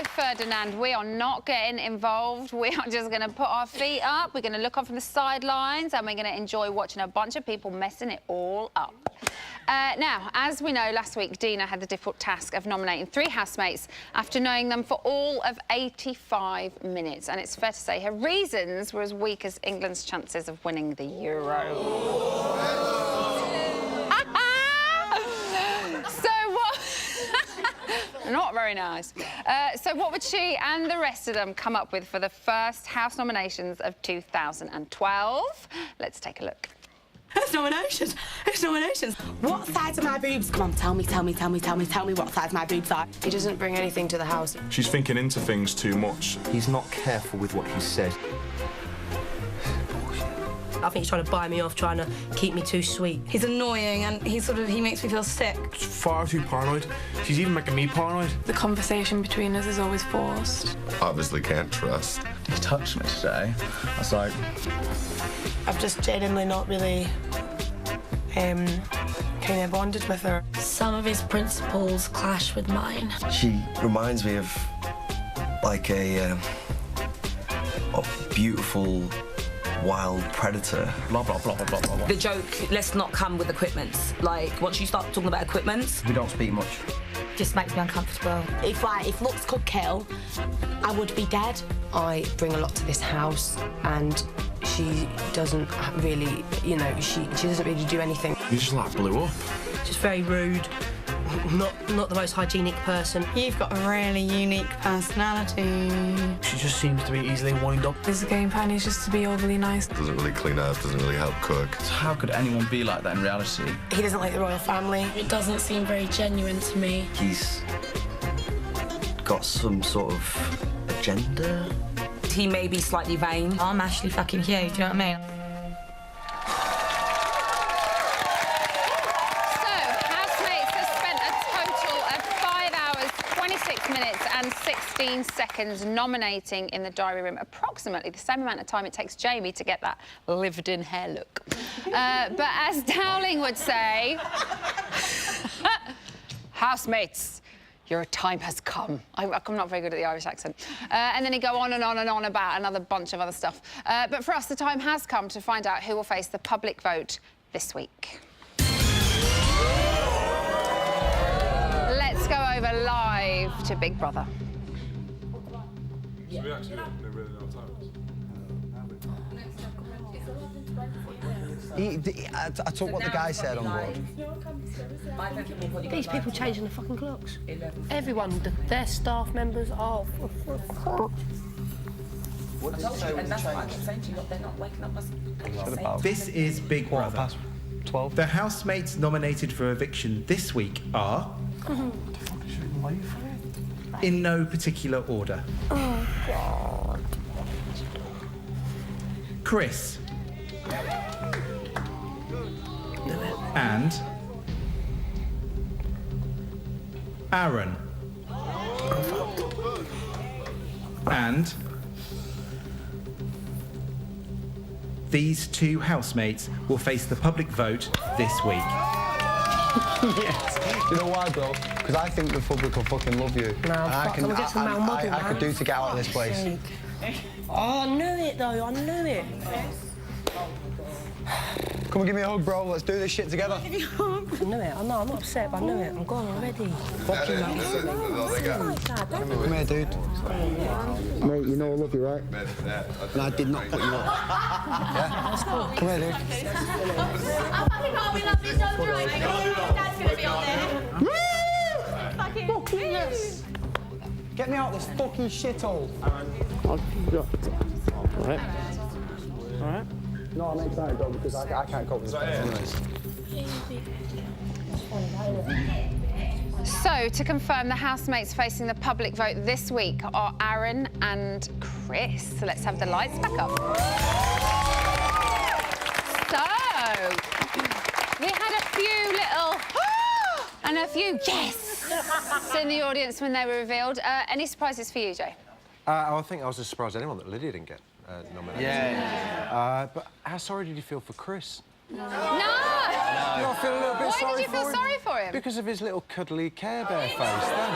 Ferdinand, we are not getting involved. We are just going to put our feet up, we're going to look on from the sidelines, and we're going to enjoy watching a bunch of people messing it all up. Now, as we know, last week, Dina had the difficult task of nominating 3 housemates after knowing them for all of 85 minutes. And it's fair to say her reasons were as weak as England's chances of winning the Euro. Not very nice. So what would she and the rest of them come up with for the first House nominations of 2012? Let's take a look. It's nominations. It's nominations. What size are my boobs? Come on, tell me what size my boobs are. He doesn't bring anything to the house. She's thinking into things too much. He's not careful with what he says. I think he's trying to buy me off, trying to keep me too sweet. He's annoying and he makes me feel sick. She's far too paranoid. She's even making me paranoid. The conversation between us is always forced. Obviously can't trust. He touched me today. I was like... I've just genuinely not really kind of bonded with her. Some of his principles clash with mine. She reminds me of, like, a beautiful... wild predator. Blah, blah, blah, blah, blah, blah. The joke, let's not come with equipments. Like, once you start talking about equipments... We don't speak much. Just makes me uncomfortable. If looks could kill, I would be dead. I bring a lot to this house and she doesn't really, you know, she doesn't really do anything. You just, like, blew up. Just very rude. Not the most hygienic person. You've got a really unique personality. She just seems to be easily wind up. His game plan is just to be overly nice. Doesn't really clean up, doesn't really help cook. So how could anyone be like that in reality? He doesn't like the royal family. It doesn't seem very genuine to me. He's got some sort of agenda. He may be slightly vain. I'm actually fucking huge, do you know what I mean? And 16 seconds nominating in the diary room, approximately the same amount of time it takes Jamie to get that lived-in hair look. But as Dowling would say, housemates, your time has come. I'm not very good at the Irish accent. And then he'd go on and on and on about another bunch of other stuff. But for us, the time has come to find out who will face the public vote this week. Let's go over live to Big Brother. So we actually don't really know times. I took what the guy said on board. These people changing the fucking clocks. Everyone, their staff members are... What did it say when you changed? This is Big Brother. Past 12. The housemates nominated for eviction this week are... in no particular order. Oh, God. Chris. And... Aaron. And... these 2 housemates will face the public vote this week. Yes. You know why, bro? Because I think the public will fucking love you. No, I could do to get out of this place. Oh, I knew it, though. I knew it. Come and give me a hug, bro. Let's do this shit together. I knew it. I know, I'm not upset, but I knew it. I'm gone already. Fuck you, man. Come here, dude. Mate, you know I love you, right? And I did not put you up. Yeah? Come here, dude. I fucking can't be lovely so good. Dad's gonna be on there. Fucking yes! Get me out of this fucking shithole. Alright. Alright. No, I'm excited though because I can't cope with this anyways. So, to confirm, the housemates facing the public vote this week are Aaron and Chris. So let's have the lights back up. So, we had a few little and a few yes in the audience when they were revealed. Any surprises for you, Jay? I think I was as surprised as anyone that Lydia didn't get nominated. Yeah. But how sorry did you feel for Chris? No! I feel a little bit Why sorry did you feel sorry for him? Because of his little cuddly Care Bear face then.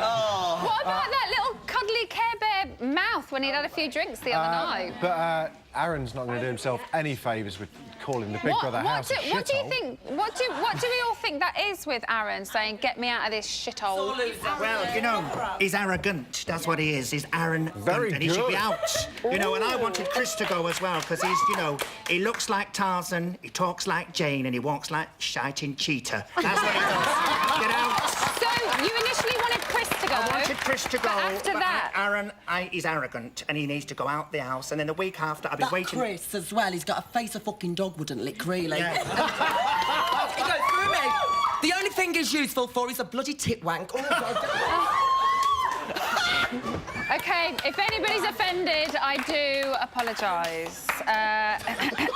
Oh, What about that little cuddly Care Bear mouth when he'd had a few drinks the other night? But Aaron's not going to do himself any favours with calling the Big Brother house a shithole. What do you think? What do we all think that is with Aaron saying, "Get me out of this shithole"? Well, you know, he's arrogant. That's what he is. He's Aaron, and he should be out. You know, and I wanted Chris to go as well because he's, you know, he looks like Tarzan, he talks like Jane, and he walks like shiting Cheetah. That's what he does. Get out. So you initially wanted Chris to go. I wanted Chris to go. But after that, Aaron, he's arrogant, and he needs to go out the house. And then the week after, I'll be waiting. Chris as well. He's got a face a fucking dog wouldn't lick, really. Yeah. He goes through me. The only thing he's useful for is a bloody tit wank. OK, if anybody's offended, I do apologise.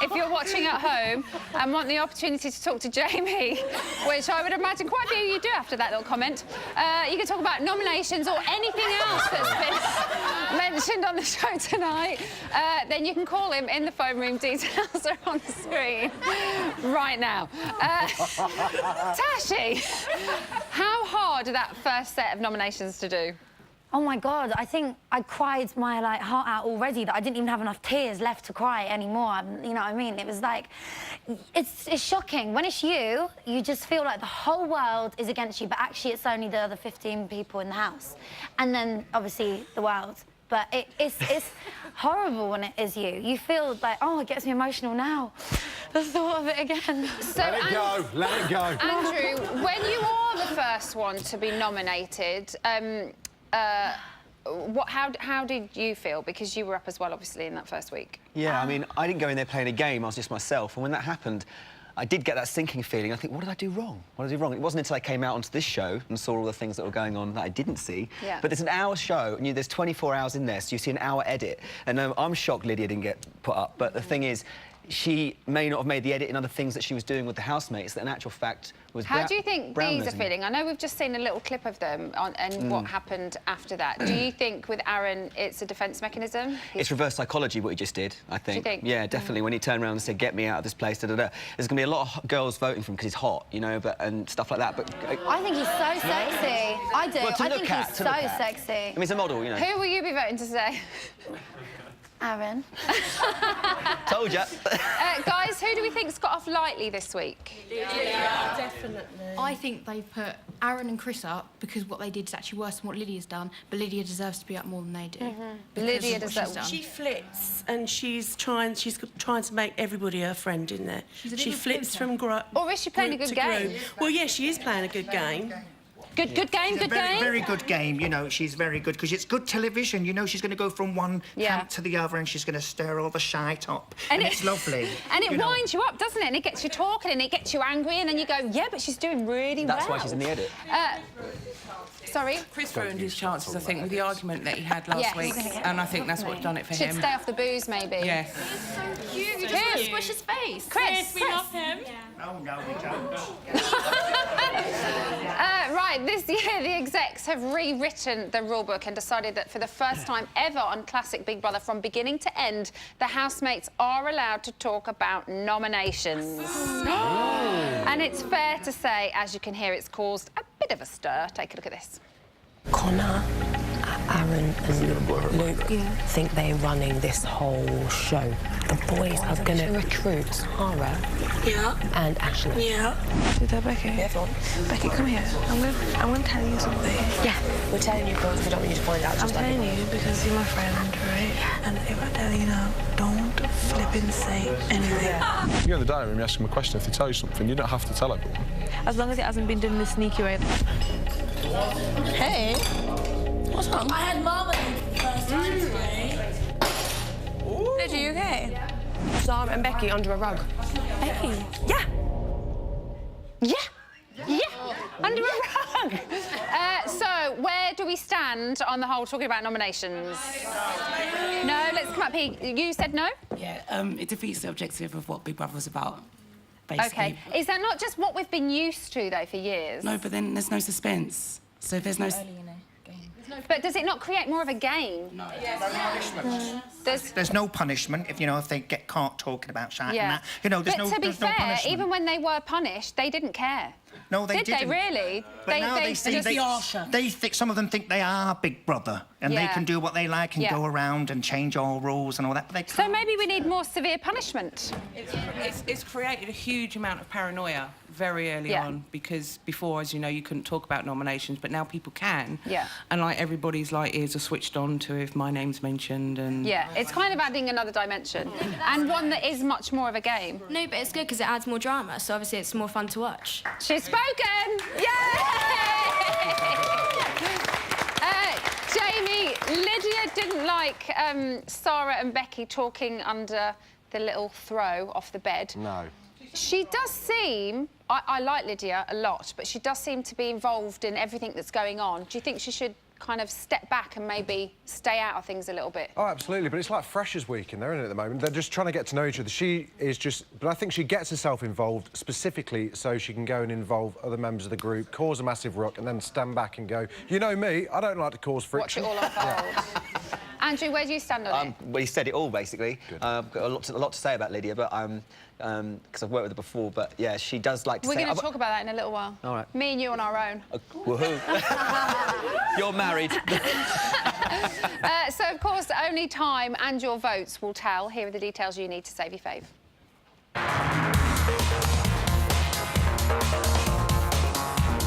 If you're watching at home and want the opportunity to talk to Jamie, which I would imagine quite a few of you do after that little comment, you can talk about nominations or anything else that's been mentioned on the show tonight, then you can call him in the phone room. Details are on the screen right now. Tashi, how hard are that first set of nominations to do? Oh my God, I think I cried my heart out already, that I didn't even have enough tears left to cry anymore. You know what I mean? It was like, it's shocking. When it's you, you just feel like the whole world is against you, but actually it's only the other 15 people in the house. And then, obviously, the world. But it's horrible when it is you. You feel like, oh, it gets me emotional now. The thought of it again. So, let it go, let it go. Andrew, when you are the first one to be nominated, how did you feel? Because you were up as well, obviously, in that first week. Yeah, I mean, I didn't go in there playing a game, I was just myself. And when that happened, I did get that sinking feeling. I think, what did I do wrong? What did I do wrong? It wasn't until I came out onto this show and saw all the things that were going on that I didn't see. Yeah. But it's an hour show, and there's 24 hours in there, so you see an hour edit. And I'm shocked Lydia didn't get put up. But the thing is, she may not have made the edit in other things that she was doing with the housemates that in actual fact was How do you think these are feeling? I know we've just seen a little clip of them and what happened after that. Do you think with Aaron it's a defence mechanism? It's reverse psychology what he just did, I think. Do you think? Yeah, definitely. When he turned around and said, "Get me out of this place," There's going to be a lot of girls voting for him because he's hot, you know, and stuff like that. But I think he's so sexy. I do. Well, I think he's so sexy. I mean, he's a model, you know. Who will you be voting to say? Aaron. Told ya. Guys, who do we think's got off lightly this week? Yeah, definitely. I think they put Aaron and Chris up because what they did is actually worse than what Lydia's done, but Lydia deserves to be up more than they do. Lydia deserves. She flips and she's trying to make everybody her friend in there. She flips from group. Or is she playing a good game? Well, yeah, she is playing a good game. Good game, good game. Very good game, you know, she's very good, because it's good television, you know, she's going to go from one camp to the other and she's going to stir all the shite up, and it's lovely. And it winds you up, doesn't it? And it gets you talking and it gets you angry and then you go, yeah, but she's doing really well. That's why she's in the edit. Sorry? Chris ruined his chances, I think, with the argument that he had last week, and I think that's what done it for him. Should stay off the booze, maybe. Yes. So cute. Who? Squish his face. Chris. We love him. Oh, no, we don't. Right, this year the execs have rewritten the rulebook and decided that for the first time ever on Classic Big Brother, from beginning to end, the housemates are allowed to talk about nominations. And it's fair to say, as you can hear, it's caused a bit of a stir. Take a look at this. Connor, Aaron and Luke think they're running this whole show. The boys are going to recruit Tara and Ashley. Is that Becky? Yeah, go on. Becky, come here. I'm gonna tell you something. Yeah, we're telling you because we don't want you to find out. I'm telling you because you're my friend, right? And if I tell you now, don't flipping say anything. You're in the dining room, you ask them a question. If they tell you something, you don't have to tell everyone. As long as it hasn't been done in a sneaky way. Hey, what's wrong? I had marmalade for the first time today. Did you okay? Sarah and Becky under a rug. Becky? Yeah. Under a rug. So, where do we stand on the whole talking about nominations? No, let's come up here. You said no? Yeah, it defeats the objective of what Big Brother was about, basically. OK. Is that not just what we've been used to, though, for years? No, but then there's no suspense. So if there's no... But does it not create more of a game? No, punishment. There's no punishment if, you know, if they get caught talking about shit and that. You know, there's but no to be no fair, punishment. even when they were punished, they didn't care. No, they Did didn't. they really? But now they see some of them think they are Big Brother and they Yeah. can do what they like and go around and change all rules and all that. But they So maybe we need more severe punishment. It's created a huge amount of paranoia very early on, because before, as you know, you couldn't talk about nominations, but now people can. Yeah. And like everybody's like ears are switched on to if my name's mentioned and. Yeah, it's kind of adding another dimension, and one that is much more of a game. No, but it's good because it adds more drama, so obviously it's more fun to watch. She's spoken! Yay! Jamie, Lydia didn't like Sarah and Becky talking under the little throw off the bed. No. She does seem... I like Lydia a lot, but she does seem to be involved in everything that's going on. Do you think she should kind of step back and maybe stay out of things a little bit? Oh, absolutely, but it's like Freshers Week in there, isn't it, at the moment? They're just trying to get to know each other. She is just... But I think she gets herself involved specifically so she can go and involve other members of the group, cause a massive ruck, and then stand back and go, you know me, I don't like to cause friction. Watch it all unfold. Andrew, where do you stand on it? Well, you said it all, basically. I've got a lot to say about Lydia, but because I've worked with her before, but yeah, she does like to We're say... going to talk about that in a little while. All right. Me and you on our own. Woohoo. You're married. So, of course, only time and your votes will tell. Here are the details you need to save your fave.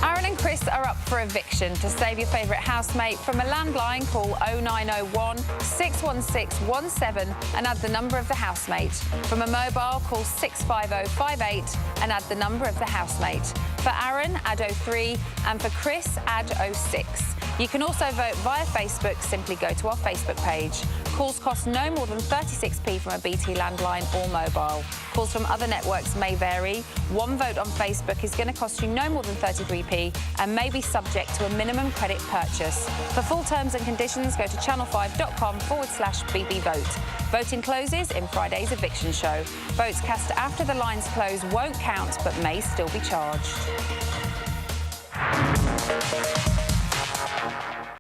Aaron and Chris are up for eviction. To save your favourite housemate, from a landline, call 0901 616 17 and add the number of the housemate. From a mobile, call 65058 and add the number of the housemate. For Aaron, add 03, and for Chris, add 06. You can also vote via Facebook. Simply go to our Facebook page. Calls cost no more than 36p from a BT landline or mobile. Calls from other networks may vary. One vote on Facebook is going to cost you no more than 33p and may be subject to a minimum credit purchase. For full terms and conditions, go to channel5.com/BBVote. Voting closes in Friday's eviction show. Votes cast after the lines close won't count but may still be charged.